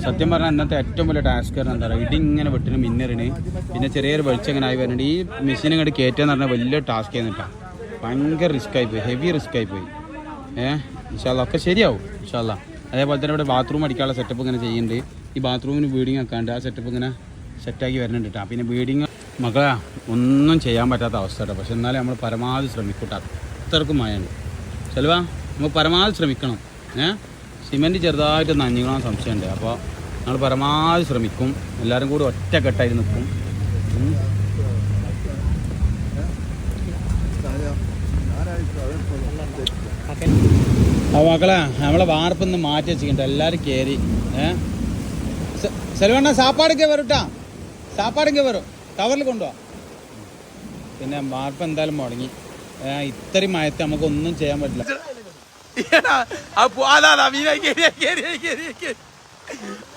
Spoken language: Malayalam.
സത്യം പറഞ്ഞാൽ ഇന്നത്തെ ഏറ്റവും വലിയ ടാസ്ക് എന്താ പറയുക, ഇടി ഇങ്ങനെ വെട്ടിന് മിന്നറിന്, പിന്നെ ചെറിയൊരു വെളിച്ചം ഇങ്ങനെ ആയി വരുന്നുണ്ട്. ഈ മെഷീൻ ഇങ്ങോട്ട് കയറ്റുക എന്ന് പറഞ്ഞാൽ വലിയ ടാസ്ക് ചെയ്യുന്നിട്ടാണ്. ഭയങ്കര റിസ്ക് ആയിപ്പോയി, ഹെവി റിസ്ക് ആയിപ്പോയി. ഇൻഷാല്ലാ ഒക്കെ ശരിയാവും ഇൻഷാല്ലാ. അതേപോലെ തന്നെ ഇവിടെ ബാത്റൂം അടിക്കാനുള്ള സെറ്റപ്പ് ഇങ്ങനെ ചെയ്യുന്നുണ്ട്. ഈ ബാത്റൂമിന് ബീഡിങ് ഒക്കെ ഉണ്ട്, ആ സെറ്റപ്പ് ഇങ്ങനെ സെറ്റാക്കി വരുന്നുണ്ട് കേട്ടോ. പിന്നെ ബീഡിങ് മക്കളെ ഒന്നും ചെയ്യാൻ പറ്റാത്ത അവസ്ഥ കേട്ടോ. പക്ഷെ എന്നാലും നമ്മൾ പരമാവധി ശ്രമിക്കൂട്ടോ. അത്രക്കും മഴയുണ്ട്. ചെലവാ നമ്മൾ പരമാവധി ശ്രമിക്കണം. സിമെൻറ്റ് ചെറുതായിട്ട് നനഞ്ഞിക്കണം സംശയമുണ്ട്. അപ്പോൾ നമ്മൾ പരമാവധി ശ്രമിക്കും. എല്ലാവരും കൂടി ഒറ്റക്കെട്ടായിട്ട് നിൽക്കും. അപ്പോൾ മക്കളെ നമ്മളെ വാർപ്പൊന്ന് മാറ്റി വെച്ചിട്ടുണ്ട്. എല്ലാവരും കയറി. സെൽവണ്ണ സാപ്പാടൊക്കെ വരൂട്ടാ, സാപ്പാടൊക്കെ വരും, കവറിൽ കൊണ്ടുപോവാം. പിന്നെ വാർപ്പ് എന്തായാലും മുടങ്ങി. ഇത്രയും മയത്ത് നമുക്കൊന്നും ചെയ്യാൻ പറ്റില്ല.